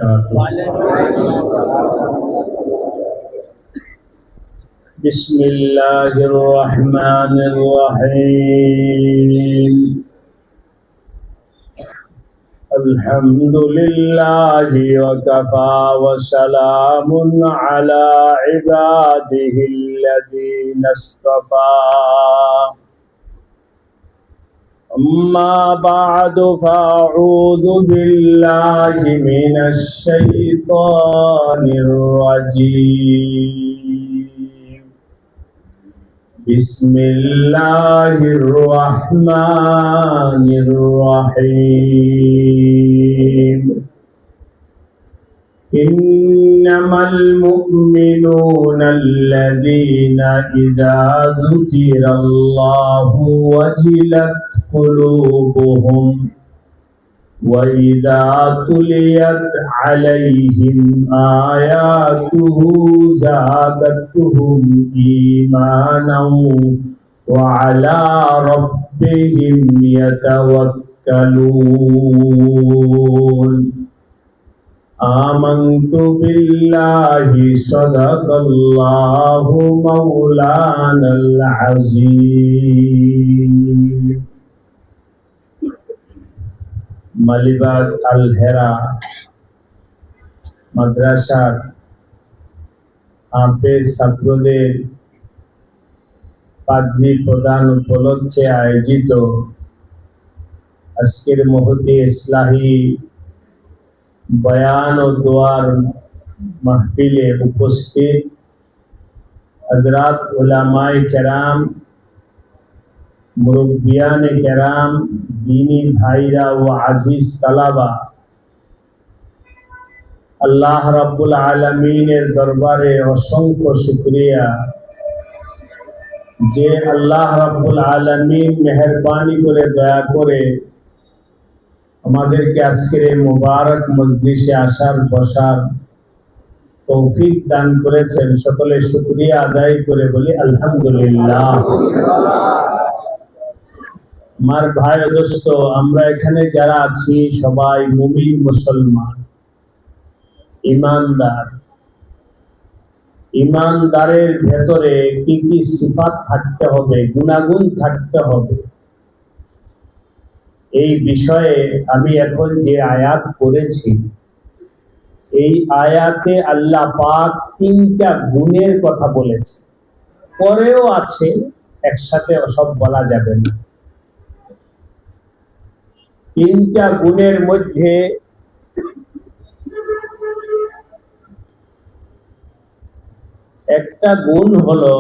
وبركاته. بسم الله الرحمن الرحيم. الحمد لله وكفى وسلام على عباده الذين اصطفى. أما بعد فأعوذ بالله من الشيطان الرجيم. بسم الله الرحمن الرحيم. إنما المؤمنون الذين إذا ذكر الله وجلت قلوبهم وإذا تليت عليهم آياته زادتهم إيمانا وعلى ربهم يتوكلون. آمنت بالله صدق الله مولانا العظيم. মালিবাগ আল হেরা মাদ্রাসার হাফেজ ছাত্রদের পাগড়ি প্রদান উপলক্ষে আয়োজিত আজকের মহতি ইসলাহি বয়ান ও দোয়ার মাহফিলে উপস্থিত হযরত উলামায়ে কেরাম, মুরব্বিয়ানে কেরাম, দীনী ভাইরা ও আজিজ তালাবা, আল্লাহ রাব্বুল আলামিনের দরবারে অসংখ্য শুকরিয়া যে আল্লাহ রাব্বুল আলামিন মেহেরবানি করে দয়া করে আমাদেরকে আজকের এই মুবারক মজলিসে আসার বসার তৌফিক দান করেছেন। সকলে শুকরিয়া আদায় করে বলি আলহামদুলিল্লাহ। আমার ভাই ও দোস্ত, আমরা এখানে যারা আছি সবাই মুমিন, মুসলমান, ইমানদার। ইমানদারের ভেতরে কি কি সিফাত থাকতে হবে, গুণাগুণ থাকতে হবে, এই বিষয়ে আমি এখন যে আয়াত করেছি, এই আয়াতে আল্লাহ পাক তিনটা গুণের কথা বলেছে। পরেও আছে, একসাথে সব বলা যাবে না। তিনটা গুণের মধ্যে একটা গুণ হলো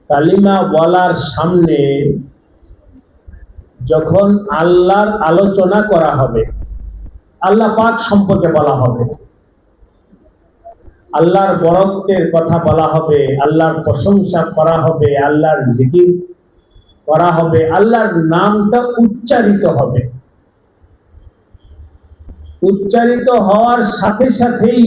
কালিমা বলার সামনে যখন আল্লাহর আলোচনা করা হবে, আল্লাহ পাক সম্পর্কে বলা হবে, আল্লাহর বরত্বের কথা বলা হবে, আল্লাহর প্রশংসা করা হবে, আল্লাহর জিকির করা হবে, আল্লাহর নামটা উচ্চারিত হবে। উচ্চারিত হওয়ার সাথে সাথেই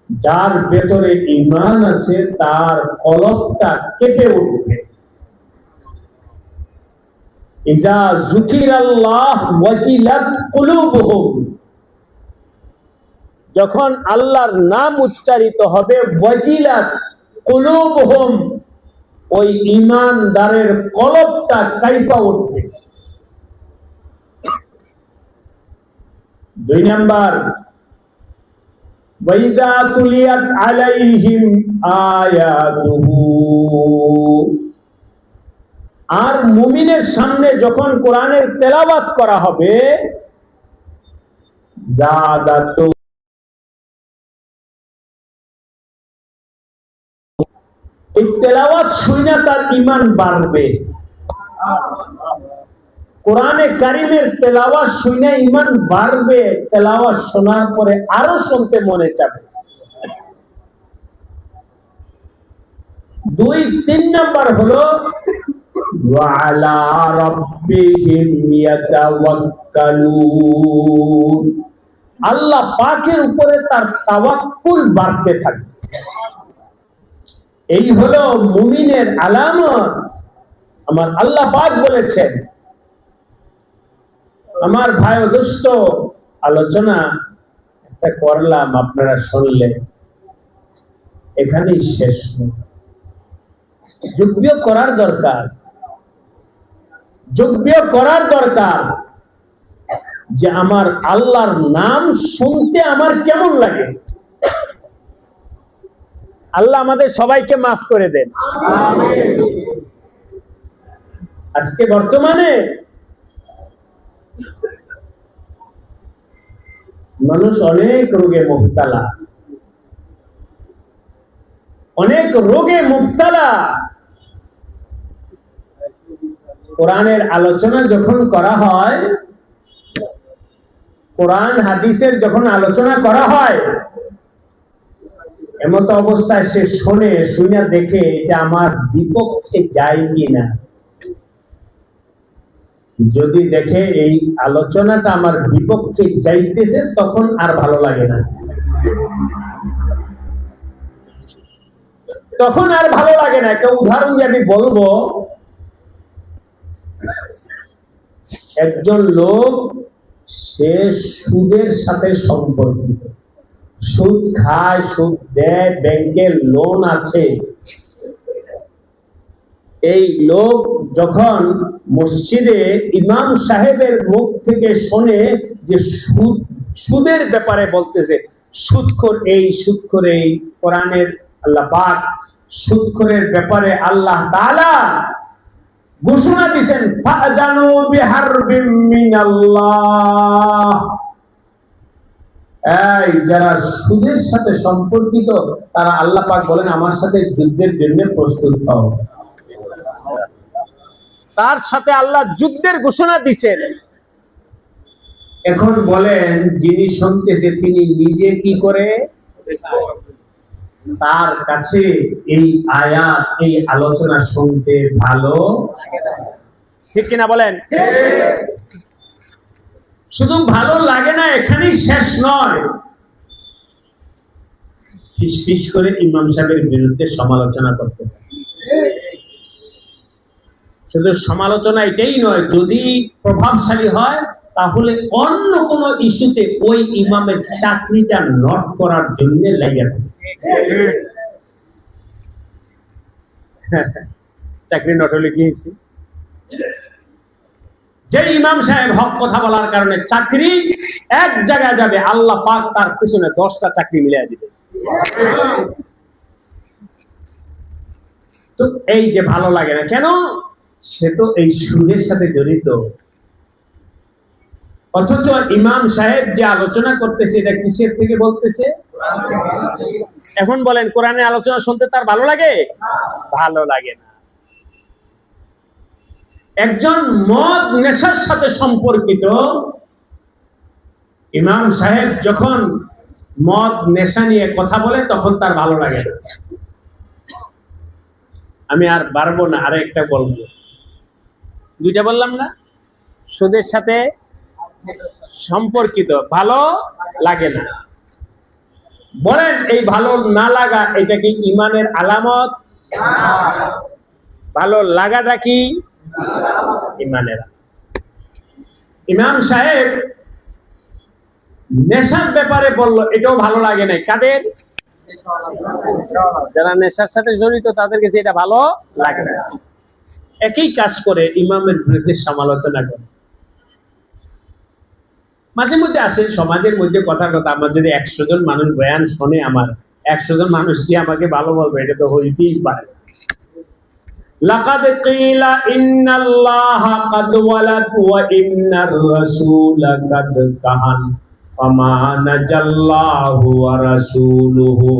যার ভেতরে ঈমান আছে তার কলবটা কেঁপে উঠবে। ইজা যুকিরাল্লাহ ওয়াজিলাত কুলুবুহুম, যখন আল্লাহর নাম উচ্চারিত হবে, ওয়াজিলাত কুলুবুহুম, ওই ঈমানদারের কলবটা কাঁপা উঠবে। দুই নাম্বার, ওয়াইদা তুলিয়াত আলাইহিম আয়াতুহু, আর মুমিনের সামনে যখন কোরআনের তেলাওয়াত করা হবে, জাদাতু, এই তেলাওয়াত শুনে তার ঈমান বাড়বে। কোরআনে কারিমের তেলাওয়াত শুনে ঈমান বাড়বে, তেলাওয়াত শোনার পরে আরো শুনতে মনে চাবে। দুই তিন নাম্বার হলো ওয়ালা রাব্বিহিম ইয়াতাওয়াক্কালুন, আল্লাহ পাকের উপরে তার তাওয়াক্কুল বাড়তে থাকে। এই হলো মুমিনের আলামত। আমার আল্লাহ পাক বলেছেন, আমার ভাই ও দোস্ত, আলোচনা একটা করলাম, আপনারা শুনলেন, এখানেই শেষ নয়। যোগ্য করার দরকার, যোগ্য করার দরকার যে আমার আল্লাহর নাম শুনতে আমার কেমন লাগে। আল্লাহ আমাদের সবাইকে মাফ করে দেন। আজকে বর্তমানে মানুষ অনেক রোগে মুবতালা, অনেক রোগে মুবতালা। কোরআনের আলোচনা যখন করা হয়, কোরআন হাদিসের যখন আলোচনা করা হয়, এমত অবস্থায় সে শুনে দেখে এটা আমার বিপক্ষে যায় কিনা। যদি দেখে এই আলোচনাটা আমার বিপক্ষে যাইতেছে, তখন আর ভালো লাগে না, তখন আর ভালো লাগে না। একটা উদাহরণ যে আমি বলবো, একজন লোক সে সুদের সাথে সম্পর্কিত, সুদ খায়, সুদ দেয়, ব্যাংকের লোন আছে। এই লোক যখন মসজিদে ইমাম সাহেবের মুখ থেকে শোনে যে সুদের ব্যাপারে বলতেছে, সুদখোর এই, সুদখোর এই, কোরআনের আল্লাহ পাক সুদখোরের ব্যাপারে আল্লাহ তাআলা ঘোষণা দিয়েছেন, ফাজানু বিহারবিম মিনাল্লাহ। এই যারা সুদের সাথে সম্পর্কিত, তারা আল্লাহ পাক বলেন আমার সাথে যুদ্ধের জন্য প্রস্তুত হও। তার সাথে আল্লাহ যুদ্ধের ঘোষণা দিয়েছেন। এখন বলেন, যিনি শুনতেছে তিনি নিজে কি করে? তার কাছে এই আয়াত, এই আলোচনা শুনতে ভালো ঠিক কিনা বলেন? শুধু ভালো লাগে না, এখানেই শেষ নয়। ফিস করে ইমাম সাহেবের বিরুদ্ধে সমালোচনা করতে পারে। শুধু সমালোচনা এটাই নয়, যদি প্রভাবশালী হয় তাহলে অন্য কোন ইস্যুতে ওই ইমামের চাকরিটা নট করার জন্য লেগে থাকে। চাকরি নট হলে কি হয়েছে? যে ইমাম সাহেব হক কথা বলার কারণে চাকরি এক জায়গায় যাবে, আল্লাহ পাক তার পিছনে 10টা চাকরি মিলিয়ে দিবে। তো এই যে ভালো লাগে না কেন? সে তো এই সুদের সাথে জড়িত। অথচ ইমাম সাহেব যে আলোচনা করতেছে, এটা কিসের থেকে বলতেছে? এখন বলেন, কোরআনের আলোচনা শুনতে তার ভালো লাগে? ভালো লাগে না। একজন মদ নেশার সাথে সম্পর্কিত ইমাম সাহেব যখন মদ নেশা নিয়ে কথা বলে, তখন তার ভালো লাগে না। আমি আর বাড়বো না, আরে একটা বলবো। দুইটা বললাম না? সুদের সাথে সম্পর্কিত ভালো লাগে না। বলেন, এই ভালো না লাগা এটা কি ইমানের আলামত? ভালো লাগাটা কি ইমানের? ইমাম সাহেব নেশার ব্যাপারে বললো, এটাও ভালো লাগে নাই। কাদের? যারা নেশার সাথে জড়িত, তাদের কাছে এটা ভালো লাগে না। একই কাজ করে ইমামের বিরুদ্ধে সমালোচনা করে। মাঝে মধ্যে আসে সমাজের মধ্যে কথার কথা, আমার যদি 100 জন মানুষ বয়ান শোনে, আমার 100 জন মানুষ কি আমাকে ভালো বলবে? এটা তো হইতেই পারে। লাকাদ কিলা ইন্নাল্লাহা কাদ ওয়ালাদ ওয়া ইন্নার রাসূলা কাদ কাহান ফামা নাজাল্লাহু ওয়া রাসূলুহু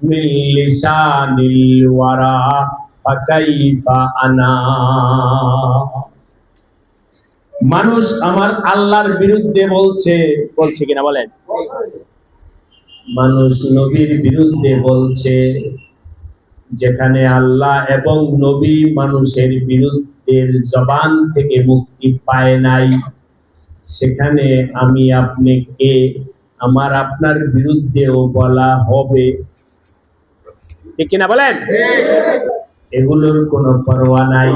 মিন লিসানিল ওয়ারা ফাকাইফা আনা। মানুষ আমার আল্লাহর বিরুদ্ধে বলছে কিনা বলেন? মানুষ নবীর বিরুদ্ধে বলছে। যেখানে আল্লাহ এবং নবী মানুষের বিরুদ্ধে জবান থেকে মুক্তি পায় নাই, সেখানে আমি আপনাকে আমার আপনার বিরুদ্ধেও বলা হবে। ঠিক কিনা বলেন? এগুলোর কোনো পরোয়া নাই।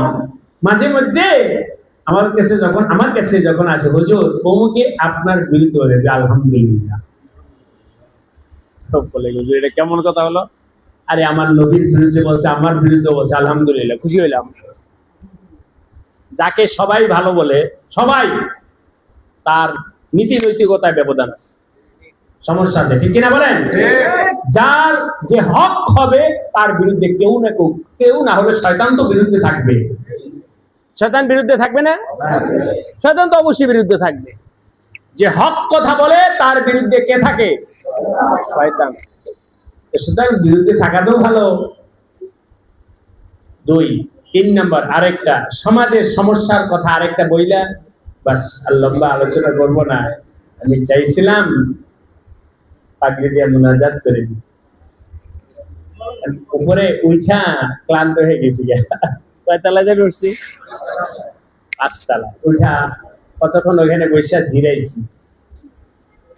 মাঝে মধ্যে আমার কাছে যখন আসে, হুজুর অমুকে আপনার বিরুদ্ধে বলে, আলহামদুলিল্লাহ। সব বলে, হুজুর এটা কেমন কথা হলো? আরে আমার নবীর বিরুদ্ধে বলছে, আমার বিরুদ্ধে বলছে, আলহামদুলিল্লাহ, খুশি হইলাম। যাকে সবাই ভালো বলে, সবাই, তার নীতি নৈতিকতায় ব্যবধান আছে, সমস্যা আছে, ঠিক কিনা বলেন? যার যে হক হবে তার বিরুদ্ধে কেউ না হলে শয়তান তো বিরুদ্ধে থাকবে। শয়তান বিরুদ্ধে থাকবে না? শয়তান তো অবশ্যই বিরুদ্ধে থাকবে। যে হক কথা বলে তার বিরুদ্ধে কে থাকে? শয়তান। সুতরাং বিরুদ্ধে থাকাটাও ভালো। 2, 3 নাম্বার আরেকটা সমাজের সমস্যার কথা আরেকটা বইলা, বাস আর লম্বা আলোচনা করবো না। আমি চাইছিলাম পাগড়ি দিয়ে মুনাজাত করে দিই, উপরে উঠা ক্লান্ত হয়ে গেছি। কয়তলা যাবে উঠছি? 5 তলা উঠা কতক্ষণ ওখানে বসে জিরাইছি।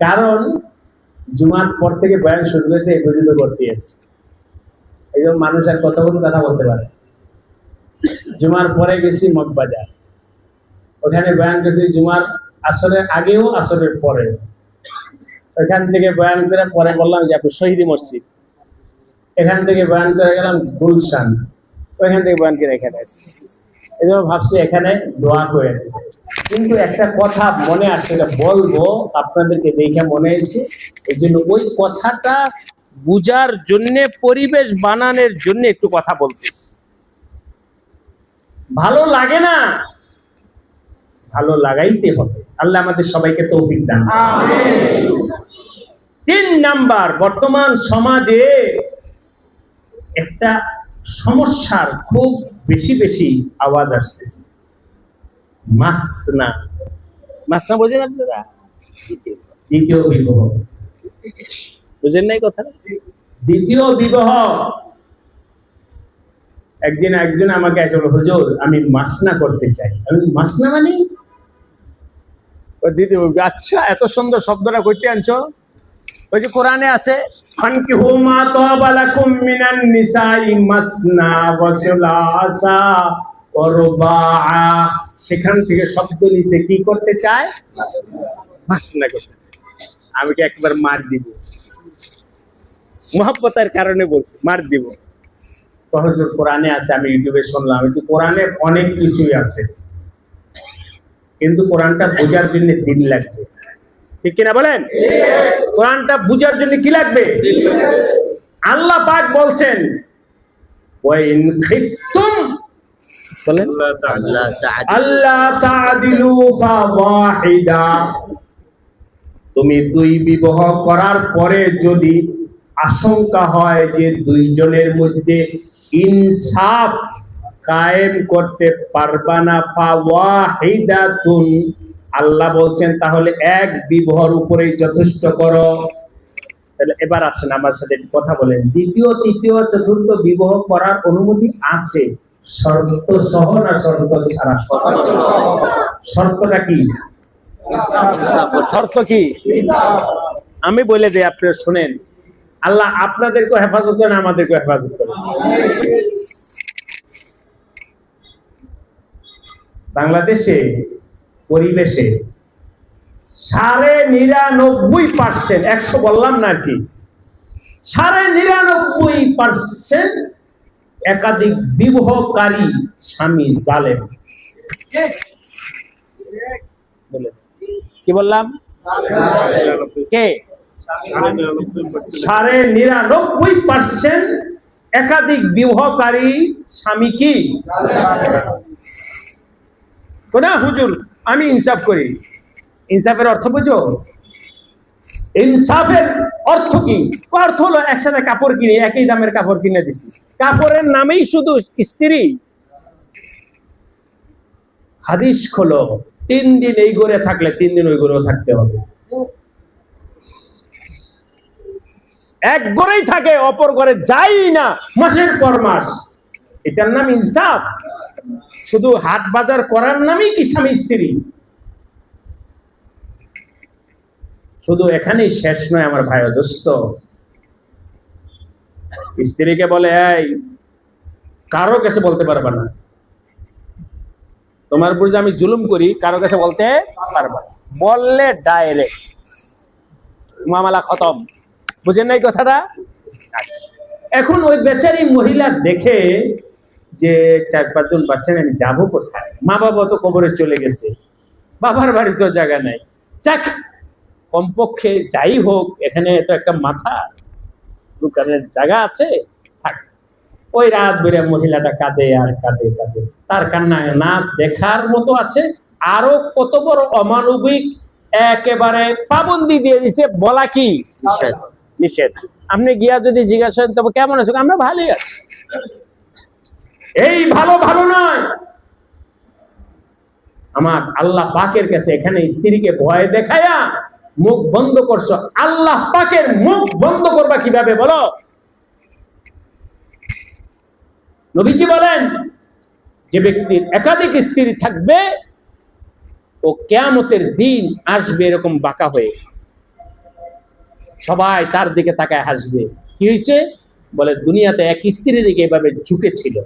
কারণ জুমার পর থেকে বয়ান শুরু হয়েছে, এই পর্যন্ত করতে আছে। এই জন্য মানুষ আর কতক্ষণ কথা বলতে পারে। জুমার পরে গেছি মগবাজার, ওখানে বয়ান করেছি জুমার আসরের আগেও আসরের পরে। ওখান থেকে বয়ান করে পরে বললাম যে আপনি শহীদি মসজিদ, এখান থেকে বয়ান করে গেলাম গুলশান, ওইখান থেকে বয়ান করে এখানে। এই জন্য ভাবছি এখানে দোয়া করে। কিন্তু একটা কথা মনে আসছে, বলবো আপনাদেরকে দেখে মনে হয়েছে, এই জন্য ওই কথাটা বুঝার জন্য, পরিবেশ বানানোর জন্য একটু কথা বলতেছি। ভালো লাগে না, ভালো লাগাইতে হবে। আল্লাহ আমাদের সবাইকে তৌফিক দান। 3 নাম্বার, বর্তমান সমাজে একটা সমস্যার খুব বেশি আওয়াজ আসতেছে, মাসনা। মাসনা বোঝেন আপনারা? দ্বিতীয় বিবাহ। বুঝেন নাই কথা? দ্বিতীয় বিবাহ। একজন আমাকে এসে বলল, হুজুর আমি মাসনা করতে চাই। আমি, মাসনা মানে? দ্বিতীয়। আচ্ছা, এত সুন্দর শব্দটা কইতে আনছো? ওই যে কোরআনে আছে, ফানকিহু মা তাবা লাকুম মিনান নিসাই মাসনা ওয়া সুলাসা ওয়া রুবাআ। সেখান থেকে শব্দ নিছে কি করতে চায়? মাসনা করতে। আমি কি একবার মার দিব? মুহাব্বতের কারণে বলছি, মার দিব। হুজুর কোরআনে আছে, আমি ইউটিউবে শুনলাম। কিন্তু কোরআনে অনেক কিছুই আছে, কিন্তু কোরআনটা বোঝার জন্য দিন লাগবে, ঠিক কিনা বলেন? কোরআনটা বুঝার জন্য কি লাগবে? আল্লাহ পাক বলছেন, ওয়াইন খিফতুম, বলেন আল্লাহ তা'দিলু ফাওয়াহিদা, তুমি 2 বিবাহ করার পরে যদি আশঙ্কা হয় যে 2 জনের মধ্যে ইনসাফ কায়েম করতে পারবা না, ফাওয়াহিদাতুন, আল্লাহ বলছেন তাহলে 1 বিবাহের উপরেই যথেষ্ট করো। তাহলে এবার আসেন আমার সাথে কথা বলেন, দ্বিতীয়, তৃতীয়, চতুর্থ বিবাহ করার অনুমতি আছে, শর্ত সহ না শর্ত ছাড়া? শর্তটা কি? শর্ত কি? আমি বলে দিই, আপনারা শুনেন। আল্লাহ আপনাদেরকে হেফাজত করেন, আমাদেরকে হেফাজত করেন। বাংলাদেশে পরিবেশে 99.5%, 100 বললাম না আর কি, 99.5% একাধিক বিবাহকারী স্বামী জালেম। কি বললাম? কে? 99.5% একাধিক বিবাহকারী স্বামী কি? না হুজুর আমি ইনসাফ করি। ইনসাফের অর্থ বুঝো? ইনসাফের অর্থ কি? অর্থ হলো একসাথে কাপড় কিনে, একই দামের কাপড় কিনে দিছি, কাপড়ের নামেই শুধু স্ত্রী। হাদিস খোলো, 3 দিন এই ঘরে থাকলে 3 দিন ওই ঘরেও থাকতে হবে। এক ঘরেই থাকে, অপর ঘরে যাই না মাসের পর মাস। এটার নাম ইনসাফ? শুধু হাট বাজার করার নামই কি স্বামী স্ত্রী? শুধু এখানেই শেষ নয় আমার ভাই ও দোস্ত। স্ত্রীকে বলে, এই কারো কাছে বলতে পারবে না, তোমার উপর যে আমি জুলুম করি কারো কাছে বলতে পারবা না। বললে ডাইরেক্ট মামলা খতম। বুঝেন না এই কথাটা? এখন ওই বেচারি মহিলা দেখে যে 4-5 জন বাচ্চা নিয়ে আমি যাবো কোথায়, মা বাবা তো কবরে চলে গেছে, বাবার বাড়িতেও জায়গা নাই, যাক কমপক্ষে যাই হোক এখানে তো একটা মাথা দোকানের জায়গা আছে, থাক। ওই রাত বেড়ে মহিলাটা কাঁদে আর কাঁদে কাঁদে, তার কান্না না দেখার মতো আছে। আরো কত বড় অমানবিক, একেবারে পাবন্দি দিয়ে দিছে, বলা কি নিষেধ। আপনি গিয়া যদি জিজ্ঞাসা করেন তবে কেমন আছো, আমরা ভালোই আছি। এই ভালো ভালো নয়। আমার আল্লাহ পাকের কাছে এখানে স্ত্রীকে ভয় দেখায়া মুখ বন্ধ করছো, আল্লাহ পাকের মুখ বন্ধ করবা কিভাবে বলো? নবীজি বলেন যে ব্যক্তির একাধিক স্ত্রী থাকবে ও কিয়ামতের দিন আসবে এরকম বাঁকা হয়ে, সবাই তার দিকে তাকায় হাসবে। কি হয়েছে বলে, দুনিয়াতে এক স্ত্রীর দিকে এভাবে ঝুঁকেছিল,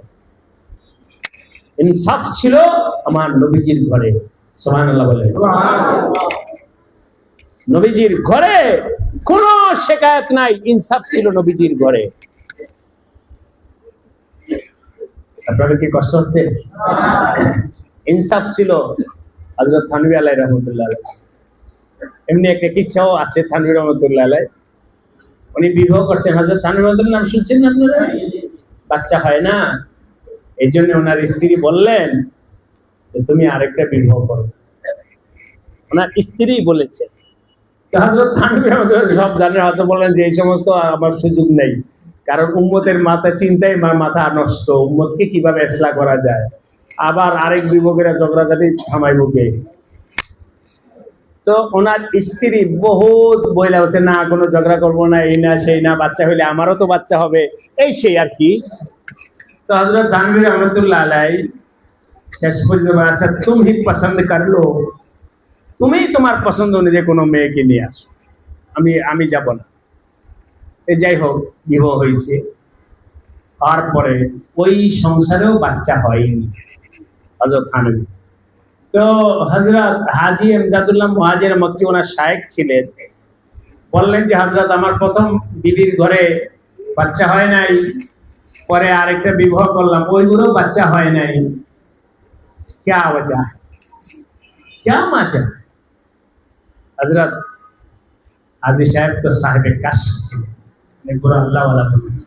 ইনসাফ ছিল আমার নবীজির ঘরে। সুবহানাল্লাহ বলেন। নবীজির ঘরে কোনো শিকায়েত নাই, ইনসাফ ছিল নবীজির ঘরে। আপনাদের কি কষ্ট হচ্ছে? ইনসাফ ছিল হযরত থানভী আলাইহি রাহমাতুল্লাহ আলাইহি। এমনি একটা কিচ্ছাও আছে থানভী রাহমাতুল্লাহ আলাইহি, উনি বিবাহ করছেন। হযরত থানভী রাহমাতুল্লাহ নাম শুনছেন না আপনারা? বাচ্চা হয় না, এই জন্য ওনার স্ত্রী বললেন তুমি আরেকটা বিবাহ করো। ওনার স্ত্রী বলেছে। হযরত থানভী রাহমাতুল্লাহ সব জানেন, হয়তো বললেন যে এই সমস্ত আমার সুযোগ নেই, কারণ উম্মতের মাথা চিন্তায় মাথা নষ্ট, উম্মতকে কিভাবে ইসলাহ করা যায়, আবার আরেক বিভাগের ঝগড়াঝাটি থামাইব কে? তো ওনার স্ত্রী বহুত বইলা হচ্ছে, না কোনো ঝগড়া করবো না, এই না সেই না, বাচ্চা হইলে আমারও তো বাচ্চা হবে, এই সেই আর কি। তো হযরত থানভী রাহমাতুল্লাহ আলাইহি শেষ পর্যন্ত, আচ্ছা তুমি পছন্দ করলো, তুমি তোমার পছন্দ অনুযায়ী কোনো মেয়েকে নিয়ে আসো, আমি যাব না। যাই হোক বিবাহ হয়েছে, তারপরে ওই সংসারেও বাচ্চা হয়নি হযরত থানভী। তো হযরত হাজী ইমদাদুল্লাহ মুহাজির মক্কি ওনার শায়েখ ছিলেন, বললেন যে হযরত আমার প্রথম বিবির ঘরে বাচ্চা হয় নাই, পরে আরেকটা বিবাহ করলাম, ওইগুলো বাচ্চা হয় নাই, क्या वजह है, क्या वजह? हजरत हाजी साहब तो साहिब कष्ट ছিলেন, पूरा अल्लाह वाला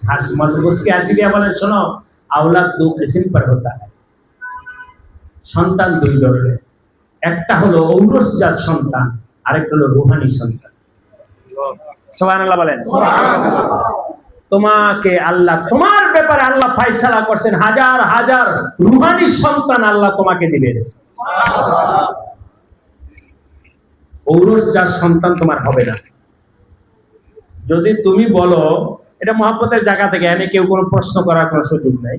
हर मजबूत के आशी दिया बोलेन, सुनो औलाद दो किस्म पर होता है, সন্তান দুই ধরনের, একটা হলো ঔরসজাত সন্তান, আরেকটা হলো রূহানি সন্তান। সুবহানাল্লাহ বলেন। তোমাকে আল্লাহ, তোমার ব্যাপারে আল্লাহ ফয়সালা করছেন, হাজার হাজার রূহানি সন্তান আল্লাহ তোমাকে দিবেন। ঔরসজাত সন্তান তোমার হবে না। যদি তুমি বলো, এটা মহব্বতের জায়গা থেকে, এনে কেউ কোনো প্রশ্ন করার কোনো সুযোগ নাই,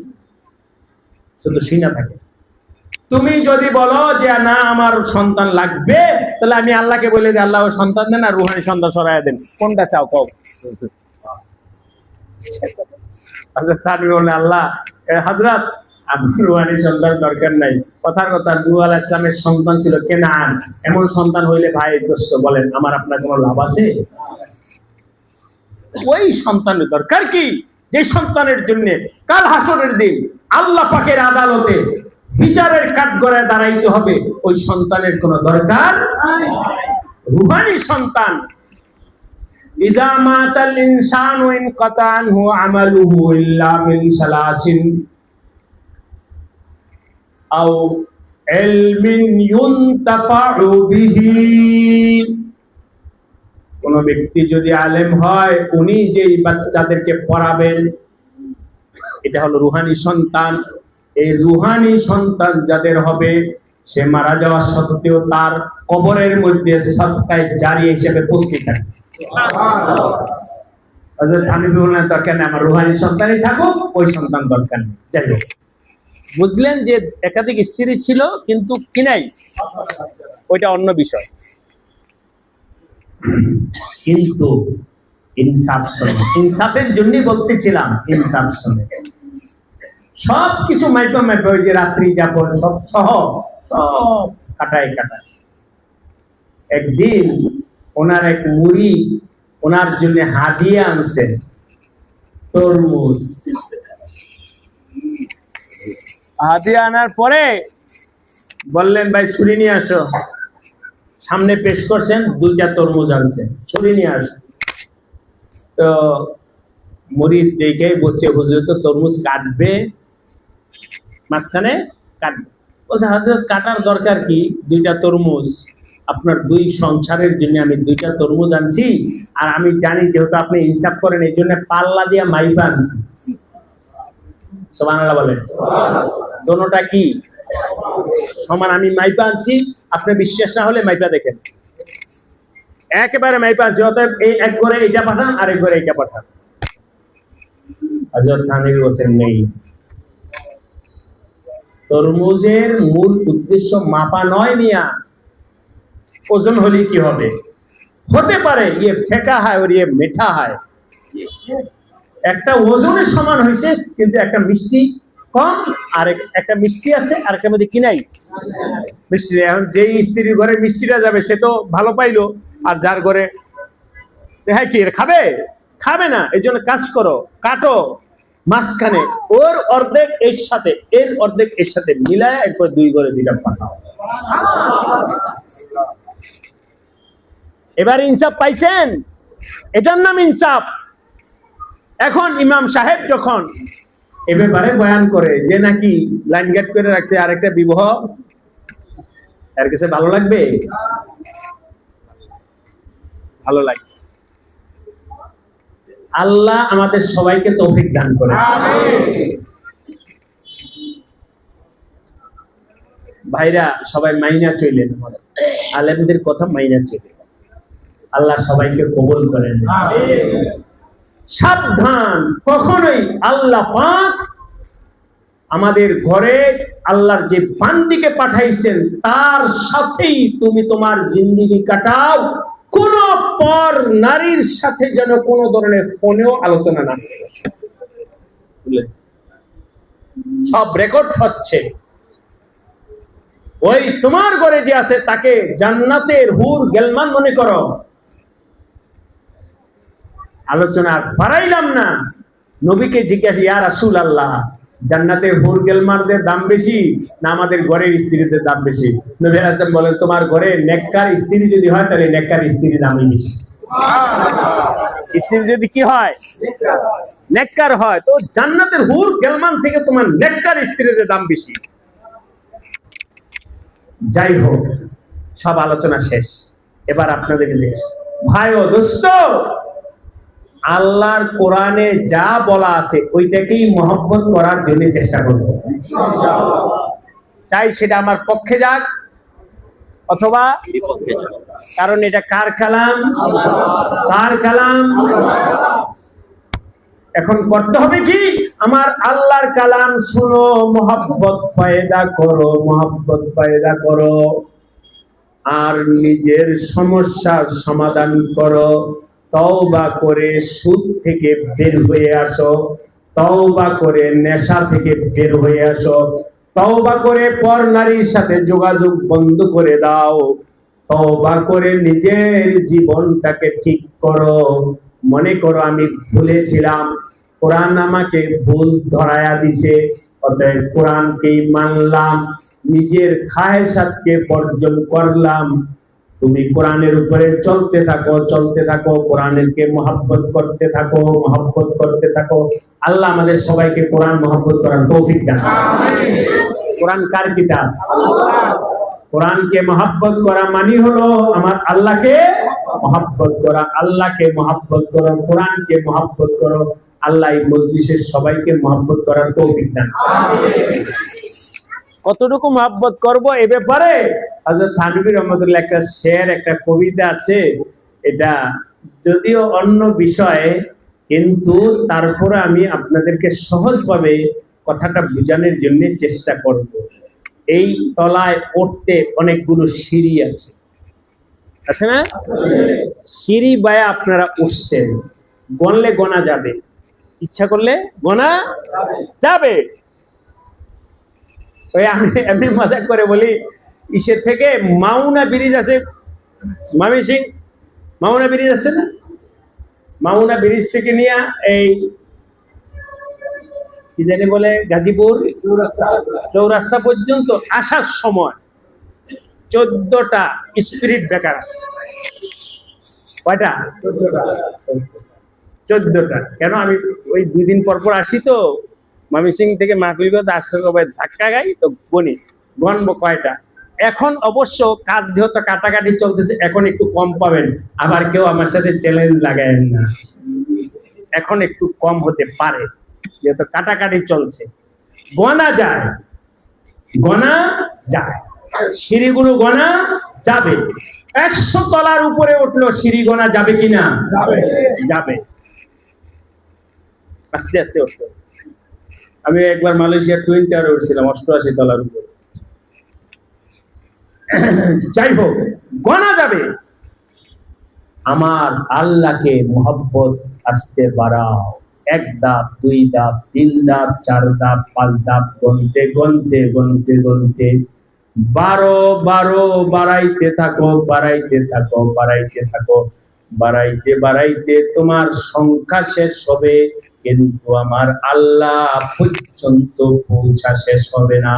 শুধু শুনে থাকে। তুমি যদি বলো যে না আমার সন্তান লাগবে, তাহলে আমি আল্লাহকে বলে দিই, আল্লাহ সন্তান দেন আর রূহানি সন্তান সরাইয়া দেন, কোনটা চাও কও। আল্লাহ হযরত রূহানি সন্তান দরকার নাই, কথার কথা নূহ আলাইহিস সালামের সন্তান ছিল কেনান, এমন সন্তান হইলে ভাই দোস্ত বলেন আমার আপনার কোনো লাভ আছে? ওই সন্তানের দরকার কি, যে সন্তানের জন্য কাল হাসরের দিন আল্লাহ পাকের আদালতে বিচারের কাঠগড়ায় দাঁড়াইতে হবে, ওই সন্তানের কোনো দরকার নাই। রূহানি সন্তান, ইযা মাতাল ইনসানু ইনকাতা আনহু আমালুহু ইল্লা মিন সালাসিন আও ইলমিন ইউনতাফাউ বিহি। কোন ব্যক্তি যদি আলেম হয়, উনি যেই বাচ্চাদেরকে পড়াবেন, এটা হলো রূহানি সন্তান। এই রূহানি সন্তান যাদের হবে, সে মারা যাওয়া সত্ত্বেও তার কবরের মধ্যে সাদকায়ে জারিয়া হিসেবে উপস্থিত থাকে। হযরত থানভী বললেন দরকার নেই, আমার রূহানি সন্তানই থাকুক, ওই সন্তান দরকার নেই। যাই হোক, বুঝলেন যে একাধিক স্ত্রী ছিল কিন্তু কি নাই, ওইটা অন্য বিষয়। কিন্তু ইনসাফ শুনে, ইনসাফের জন্যই বলতেছিলাম, ইনসাফ শুনে সবকিছু মাইপা ওই যে রাত্রি যাপন সব সহ সব কাটায় কাটায়। একদিন ওনার এক মুড়ি ওনার জন্য হাদিয়া আনছেন, তরমুজ। হাদিয়া আনার পরে বললেন, ভাই ছুরি নিয়ে আসো। সামনে পেশ করছেন, 2টা তরমুজ আনছেন, ছুরি নিয়ে আসো। তো মুরিদ দেখে বলছে, হুজুর তো তরমুজ কাটবে, মাঝখানে কাটবে। বলছে, হযরত কাটার দরকার কি, 2টা তরমুজ, আপনার 2 সংসারের জন্য আমি 2টা তরমুজ আনছি। আর আমি জানি যেহেতু আপনি ইনসাফ করেন, এই জন্য পাল্লা দিয়া মাইপা আনছি। সুবহানাল্লাহ বলেন। দোনোটা কি সমান, আমি মাইপা আনছি। আপনি বিশ্বাস না হলে মাইপা দেখেন, একেবারে মাইপা আনছি। অতএব এই এক ঘরে এইটা পাঠান, আরেক ঘরে এইটা পাঠান। হযরত থানভী বলছেন, নেই, তরমুজের মূল উদ্দেশ্য মাপা নয় মিয়া, ওজন হলে কি হবে। হতে পারে ইয়ে ফেকা হয় আর ইয়ে মিঠা হয়, একটা ওজনের সমান হয়েছে, কিন্তু একটা মিষ্টি কম, আর একটা মিষ্টি আছে, আর একটা মধ্যে কি নাই, মিষ্টি। এখন যেই স্ত্রীর ঘরে মিষ্টিটা যাবে সে তো ভালো পাইলো, আর যার ঘরে হ্যাঁ কি খাবে, খাবে না। এই জন্য কাজ করো, কাটো মাঝখানে, ওর অর্ধেক এর সাথে, এর অর্ধেক এর সাথে মিলায় একবার 2 ঘরে 2টা পাঠাও। এবার ইনসাফ পাইছেন, এটার নাম ইনসাফ। এখন ইমাম সাহেব যখন এ ব্যাপারে বয়ান করে যে নাকি লাইন গেট করে রাখছে আরেকটা বিবাহ, এর কাছে ভালো লাগবে? ভালো লাগবে। আল্লাহ আমাদের সবাইকে তৌফিক দান করে। ভাইরা সবাই মাইনা চলেন, আলেমদের কথা মাইনা চলেন, আল্লাহ সবাইকে কবুল করেন। সাবধান, কখনোই আল্লাহ পাক আমাদের ঘরে আল্লাহর যে বান্দিকে পাঠাইছেন তার সাথেই তুমি তোমার জিন্দেগি কাটাও। কোন পর নারীর সাথে যেন কোনো ধরনের ফোনেও আলোচনা না করে। সব রেকর্ড হচ্ছে। ওই তোমার ঘরে যে আছে তাকে জান্নাতের হুর গেলমান মনে করো। আলোচনা বাড়াইলাম না। নবীকে জিজ্ঞাসা, ইয়া রাসূলুল্লাহ, জান্নাতের হুর গেলমানদের দাম বেশি না আমাদের ঘরের স্ত্রীদের দাম বেশি? নবী হাসান বলেন, তোমার ঘরে নেককার স্ত্রী যদি হয় তাহলে নেককার স্ত্রীর দামই বেশি। স্ত্রী যদি কি হয়, নেককার হয়, তো জান্নাতের হুর গেলমান থেকে তোমার নেককার স্ত্রীদের দাম বেশি। যাই হোক, সব আলোচনা শেষ। এবার আপনাদের ভাই ও দোস্ত, আল্লাহর কোরআনে যা বলা আছে ওইটাকেই মহব্বত করার জন্য চেষ্টা করব। চাই সেটা আমার পক্ষে যাক অথবা বিপক্ষে যাক, কারণ এটা কার কালাম? কার কালাম? এখন করতে হবে কি, আমার আল্লাহর কালাম শুনো, মহব্বত পয়দা করো, মহব্বত পয়দা করো, আর নিজের সমস্যার সমাধান করো। তওবা করে সুদ থেকে বের হয়ে আসো, তওবা করে নেশা থেকে বের হয়ে আসো, তওবা করে পর নারীর সাথে যোগাযোগ বন্ধ করে দাও, তওবা করে নিজের জীবনটাকে ঠিক করো। মনে করো আমি ভুলেছিলাম, কোরআন আমাকে ভুল ধরায়া দিছে, অতএব কোরআনকেই মানলাম, নিজের খায়সাতকে বর্জন করলাম। তুমি কোরআনের উপরে চলতে থাকো, চলতে থাকো, কোরআনকে মহব্বত করতে থাকো, মহব্বত করতে থাকো। আল্লাহ আমাদের সবাইকে কোরআন মহব্বত করার তৌফিক দান। কোরআন কার কিতাব? কোরআনকে মহব্বত করা মানে হলো আমার আল্লাহকে মহব্বত করা। আল্লাহকে মহব্বত করো, কোরআনকে মহব্বত করো। আল্লাহ এই মজলিসের সবাইকে মহব্বত করার তৌফিক দান। কতটুকু মহব্বত করব এ ব্যাপারে হযরত থানভী রহমাতুল্লাহ একটা শের, একটা কবিতা আছে। এটা যদিও অন্য বিষয়ে, কিন্তু তারপরে আমি আপনাদেরকে সহজভাবে কথাটা বোঝানোর জন্য চেষ্টা করব। এই তলায় উঠতে অনেকগুলো সিঁড়ি আছে, আছে না? সিঁড়ি বায়া আপনারা উঠছেন, গণলে গোনা যাবে, ইচ্ছা করলে গোনা যাবে। ওই আমি এমনি মজা করে বলি, ইসে থেকে মাউনা ব্রিজ আছে, ময়মনসিংহ মাউনা ব্রিজ আছে না, মাউনা ব্রিজ থেকে নিয়ে এই কি জানি বলে গাজীপুর চৌরাস্তা পর্যন্ত আসার সময় 14টা স্পিরিট ব্রেকার আছে। কয়টা? 14টা। কেন আমি ওই 2 দিন পর পর আসি তো ময়মনসিংহ থেকে মাহফিলগঞ্জ আসতে ধাক্কা গাই তো গণবো কয়টা। এখন অবশ্য কাজ যেহেতু কাটাকাটি চলতেছে, এখন একটু কম পাবেন। আবার কেউ আমার সাথে চ্যালেঞ্জ লাগায়েন না, এখন একটু কম হতে পারে যেহেতু কাটাকাটি চলছে। গণা যায়, গণা যায়, সিঁড়িগুলো গণা যাবে। 100 তলার উপরে উঠলো সিঁড়ি গণা যাবে কিনা? যাবে। আস্তে আস্তে উঠলো। আমি একবার মালয়েশিয়া টুইন টাওয়ারে উঠছিলাম 88 তলার উপরে। যাই হোক, গণা যাবে। আমার আল্লাহকে মোহাব্বত আস্তে বাড়াও। 1 ধাপ, 2 ধাপ, 3 ধাপ, 4 ধাপ, 5 ধাপ গনতে গনতে গনতে গনতে 12 বাড়াইতে থাকো, বাড়াইতে থাকো, বাড়াইতে থাকো। বাড়াইতে বাড়াইতে তোমার সংখ্যা শেষ হবে, কিন্তু আমার আল্লাহ পর্যন্ত পৌঁছা শেষ হবে না।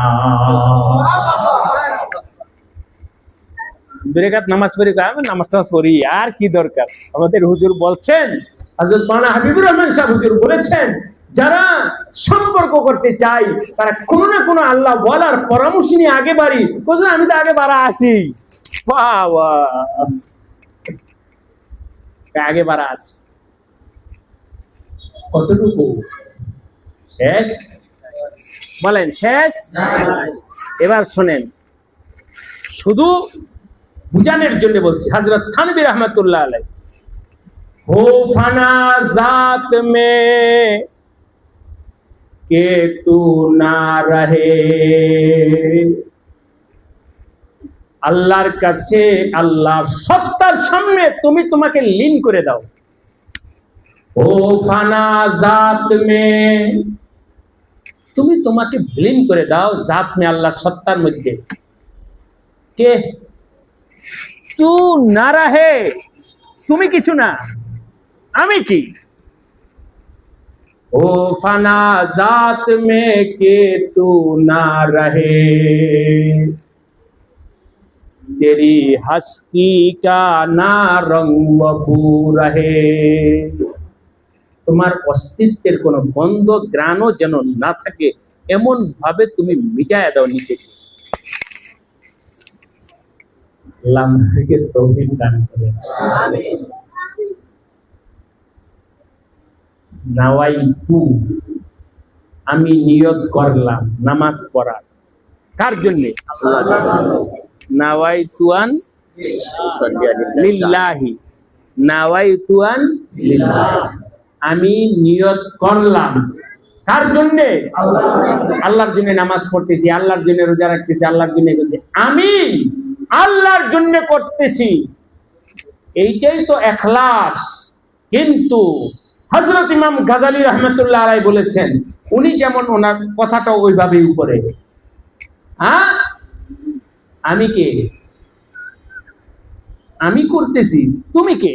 দুরেকাত নামাজ পড়ি, নামাজ পড়ি, আর কি দরকার? আমাদের হুজুর বলছেন, হযরত মাওলানা হাবিবুর রহমান সাহেব হুজুর বলেছেন, যারা সম্পর্ক করতে চাই তারা কোনো না কোনো আল্লাহ বলার পরামর্শ নিয়ে আগে বাড়ি। হুজুর আমি তো আগে বাড়া আছি, বাবা আগে বাড়া আছি, কতটুকু শেষ? বলেন শেষ? এবার শোনেন, শুধু বুঝানোর জন্য বলছি। হযরত থানভী রহমাতুল্লাহ আলাইহি, हो फना जात में के तू ना रहे, আল্লাহর কাছে আল্লাহর সত্তার সামনে তুমি তোমাকে লীন করে দাও। ও ফানা জাত মে, তুমি তোমাকে লীন করে দাও জাত মে, আল্লাহর সত্তার মধ্যে। কে তু না রাহে, তুমি কিছু না, আমি কি। ও ফানা জাত মে কে তু না রহে, তেরি হস্তি কা না রঙ্গ বু রহে, তোমার অস্তিত্বের কোন গন্ধ গ্রাণও যেন না থাকে, এমন ভাবে তুমি মিটায়া দাও নিজেকে। আল্লাহ আমাদেরকে তৌফিক দান করেন, আমিন। নাওয়াইতু, আমি নিয়ত করলাম নামাজ পড়ার। কার জন্য? নাওয়াইতুয়ান লিল্লাহি, নাওয়াইতুয়ান লিল্লাহি, আমি নিয়ত করলাম। কার জন্য? আল্লাহর জন্য নামাজ পড়তেছি, আল্লাহর জন্য রোজা রাখতেছি, আল্লাহর জন্য করছি, আমি আল্লাহর জন্য করতেছি। এইটাই তো ইখলাস। কিন্তু হযরত ইমাম গাজালি রহমাতুল্লাহ আলাইহি বলেছেন, উনি যেমন ওনার কথাটা ওইভাবেই উপরে, হ্যাঁ আমি কে? আমি করতেছি, তুমি কে?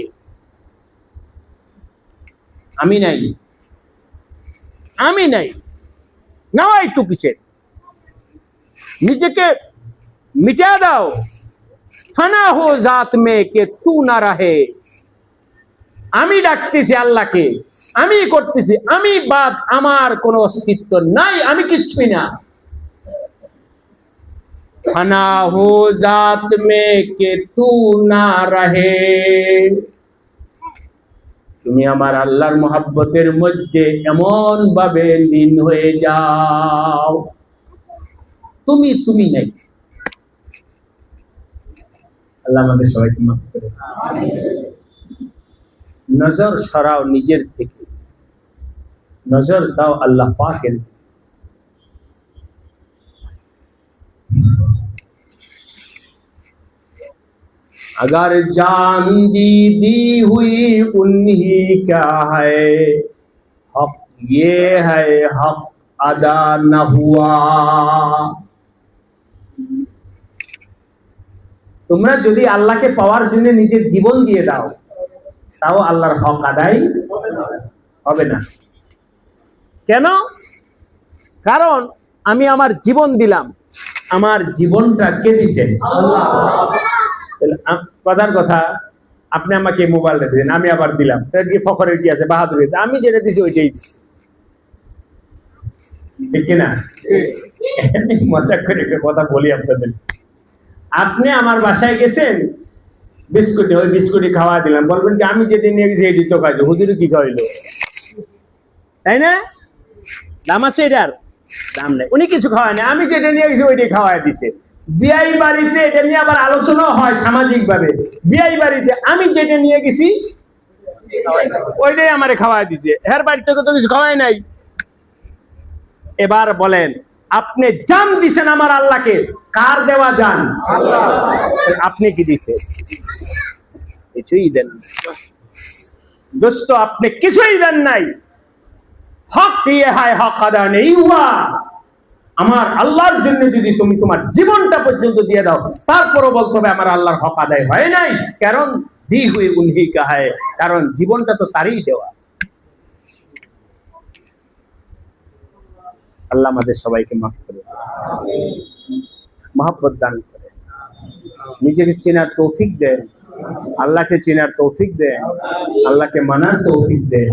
আমি নাই, আমি নাই, নাওয়াই তো কিসের? নিজেকে মিটা দাও। ফানা হো জাত মে কে তু না রহে, আমি ডাকতেছি আল্লাহকে, আমি করতেছি, আমি বাদ আমার কোন অস্তিত্ব নাই, আমি কিচ্ছুই না। ফানা হো জাত মে কে তু না রহে, তুমি আমার আল্লাহর মোহাব্বতের মধ্যে এমন ভাবে লীন হয়ে যাও, তুমি তুমি নাই। আল্লাহ আমাদের সবাইকে মাফ করে। নজর সরাও নিজের থেকে, নজর দাও আল্লাহ পাকের। अगर जान दी हुई उन्हीं क्या है, हक ये है हक अदा न हुआ। তোমরা যদি আল্লাহকে পাওয়ার জন্য নিজের জীবন দিয়ে দাও, তাও আল্লাহর হক আদায় হবে না। কেন? কারণ আমি আমার জীবন দিলাম। আমার জীবনটা কে দিছেন? আল্লাহ। প্রধান কথা, আপনি আমাকে মোবাইলটা দিলেন, আমি আবার দিলাম, ফখরের কি আছে, বাহাদুরের? আমি যেটা দিছি ওইটাই দিছি, ঠিক কিনা? মজা করে একটা কথা বলি আপনাদের। আপনি আমার বাসায় গেছেন, বিস্কুটে, ওই বিস্কুটে খাওয়া দিলাম, বলবেন কি আমি যেটা নিয়ে গেছি এই তো খাইলো, হুজুরে কি খাওয়াইলো, তাই না? দাম আছে এটার? দাম নেই, উনি কিছু খাওয়ায় না, আমি যেটা নিয়ে গেছি ওইটাই খাওয়াই দিছে। বিয়াই বাড়িতে এটা নিয়ে আবার আলোচনা হয় সামাজিক ভাবে। বিয়াই বাড়িতে আমি যেটা নিয়ে গেছি ওইটাই আমারে খাওয়াই দিছে, এর বাড়িতে তো কিছু খাওয়াই নাই। এবার বলেন, আপনি জান দিছেন আমার আল্লাহকে, কার দেওয়া জান? আল্লাহ। আপনি কি দিছেন? কিছুই দেন দোস্ত, আপনি কিছুই দেন নাই। হক দিয়ে হায় হক আদা নেই হুয়া। আমার আল্লাহর জন্য যদি তুমি তোমার জীবনটা পর্যন্ত দিয়ে দাও, তারপরও বলতে হবে আমার আল্লাহর হক আদায় হয় নাই। কারণ দি হুই উনহি কা হ্যায়, কারণ জীবনটা তো তারই দেওয়া। আল্লাহ আমাদের সবাইকে মাফ করে, মহব্বত দান করে, নিজেকে চেনার তৌফিক দেন, আল্লাহকে চেনার তৌফিক দেন, আল্লাহকে মানার তৌফিক দেন,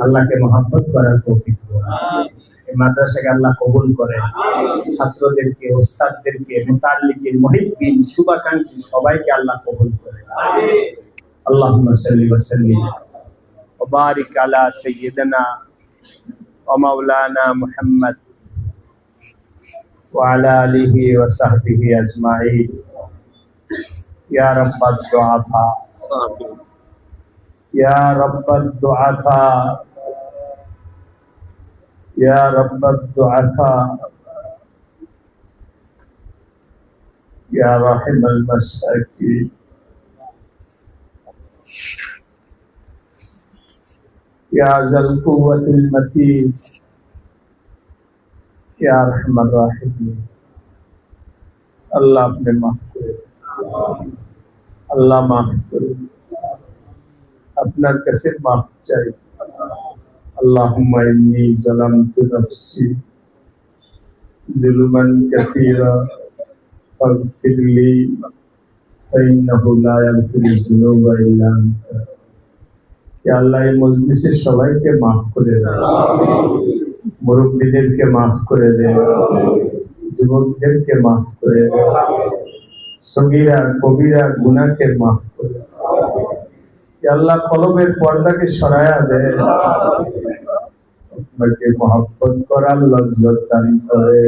আল্লাহকে মহব্বত করার তৌফিক দেন। এই মাদ্রাসাকে আল্লাহ কবুল করেন, ছাত্রদেরকে, ওস্তাদদেরকে, মুতাল্লিকিন, মুহিব্বিন, শুভাকাঙ্ক্ষী সবাইকে আল্লাহ কবুল করেন। আল্লাহুম্মা সাল্লি ওয়া সাল্লিম ওয়া বারিক আলা সাইয়্যিদিনা ওয়া মাওলানা মুহাম্মদ ওয়া আলা আলিহি ওয়া সাহবিহি আজমাইন। ইয়া রাব্বাদ দুআফা, ইয়া রাব্বাদ দুআফা, ইয়া রাব্বাদ দুআফা, ইয়া রাহিমাল মাসাকিন, ইয়া যাল কুওয়াতিল মাতিন, ইয়া আরহামার রাহিমিন। আল্লাহ আপনি মাফ করে, আল্লাহ মাফ করুন, আপনার কাছে মাফ চাই। আল্লাহুম্মা ইন্নী যালামতু নাফসি যুলমান কাসীরা ফাগফিরলি ফাইন্নাহু লা ইয়াগফিরুয যুনুবা ইল্লা আনতা। ইয়া আল্লাহ, এই মজলিসের সবাইকে মাফ করে দেন, মুরব্বিদেরকে মাফ করে দেন, যুবকদেরকে মাফ করে দেন, সগীরা কবিরা গুনাহকে মাফ করে দেন। ইয়া আল্লাহ, কলবের পর্দাকে সরায়া দেন, আপনাকে মহব্বত করার লজ্জত দান করে,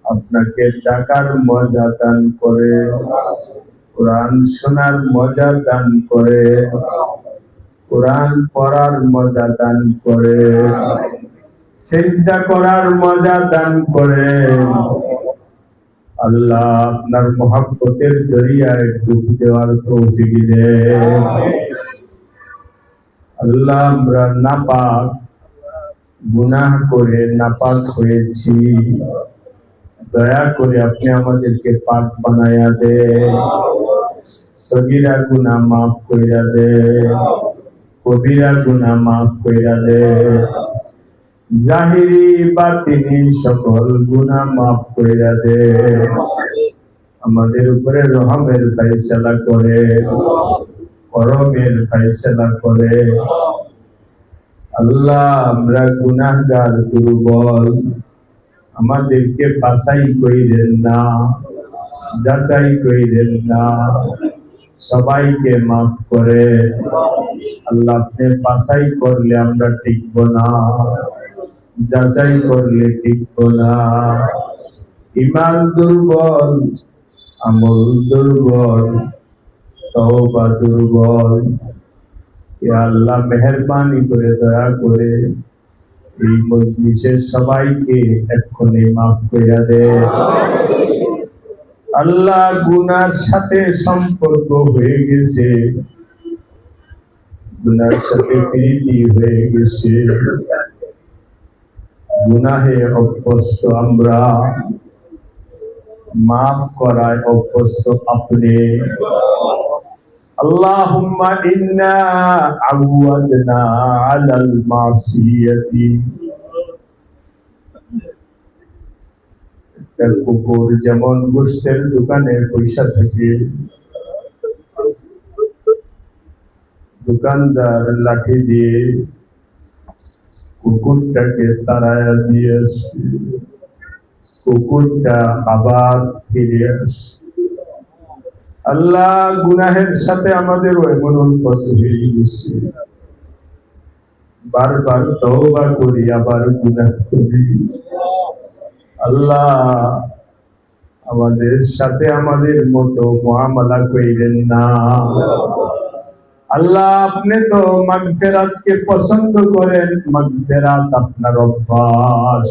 আপনাকে ডাকার মজা দান করে, কোরআন শোনার মজা দান করে, কোরআন পড়ার মজা দান করে, সিজদা করার মজা দান করে। আল্লাহ, আপনার মহব্বতের জরিয়ায় ডুব দেওয়ার তৌফিক দেন। আল্লাহ, আমরা নাপাক, গুনাহ করে নাপাক হয়েছি, দয়া করে আপনি আমাদেরকে পাক বানায়া দেন, সগীরা গুনাহ মাফ কইরা দেন, কবিরা গুনাহ মাফ কইরা দেন, জাহিরি বাতিনি সকল গুনাহ মাফ কইরা দেন। আমাদের উপরে রহমের ফয়সালা করে, করমের ফয়সালা করে। আল্লাহ, আমরা গুনাহগার, দুর্বল, আমাদেরকে বাছাই কইরেন না, যাচাই কইরেন না, সবাইকে মাফ করে। আল্লাহ, আপনি বাছাই করলে আমরা টিকব না, যাচাই করলে টিকব না। ঈমান দুর্বল, আমল দুর্বল, তওবা দুর্বল। ইয়া আল্লাহ, মেহেরবানি করে, দয়া করে এই মজলিসের সবাইকে এক্ষুনি মাফ কইরা দেন। আল্লাহ, গুনার সাথে সম্পর্ক হয়ে গেছে, গুনার সাথে প্রীতি হয়ে গেছে, গুনাহে অভ্যস্ত আমরা, মাফ করায় অভ্যস্ত আপনি। আল্লাহুম্মা ইন্না আওয়াদনা আলাল মাসিয়াতি। কুকুর যেমন গোশতের দোকানে পয়সা থাকে, দোকানদার লাঠি দিয়ে কুকুরটাকে তাড়ায়া দিয়েছে, কুকুরটা আবার ফিরে আসে। আল্লাহ, গুনাহের সাথে আমাদের এমন অনুভূত হয়ে গেছে, বারবার তওবা করি আবার গুনাহ করি। আল্লাহ, আমাদের সাথে আমাদের মতো মুআমালা কইরেন না। আল্লাহ, আপনি তো মাগফিরাতকে পছন্দ করেন, মাগফিরাত আপনার অভ্যাস।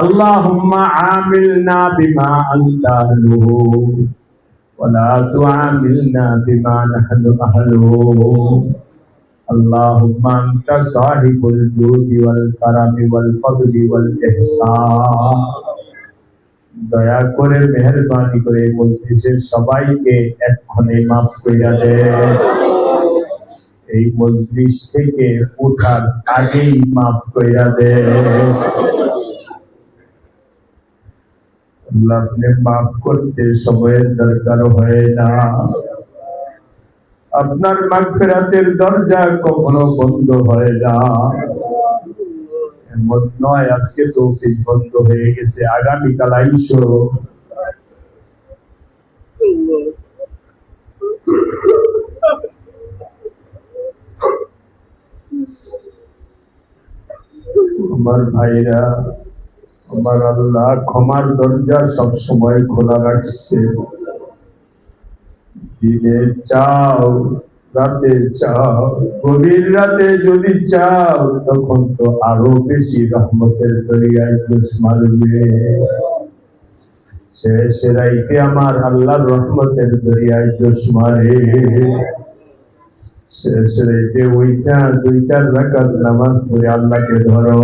আল্লাহুম্মা আমিলনা বিমা আনতা আহলুহু ওয়া লা তুআমিলনা বিমা নাহনু আহলুহু। আল্লাহুম্মা আনতা সাহিবুল জুদি ওয়াল কারামি ওয়াল ফাদলি ওয়াল ইহসান। দয়া করে মেহেরবানি করে মজলিসের সবাইকে এক্ষণে মাফ কইরা দেন। এই মজলিস থেকে ওঠার আগেই মাফ কইরা দেন। আল্লাহ, আপনি মাফ করতে সময়ের দরকার হয় না। আপনার মাগফিরাতের দরজা কখনো বন্ধ হয় না। এমন নয় আজকে তৌফিক বন্ধ হয়ে গেছে, আগামীকাল আইসো। আমার ভাইরা, আমার আল্লাহ ক্ষমার দরজা সব সময় খোলা রাখছে। দিনে চাও, রাতে চাও, গভীর রাতে যদি চাও, তখন তো আরো বেশি রহমতের দরিয়ায় জোশ মারবে। শেষ রাইতে আমার আল্লাহর রহমতের দরিয়ায় জোশ মারে। শেষ রাইতে ওইটা 2-4 রাকাত নামাজ পড়ে আল্লাহকে ধরো।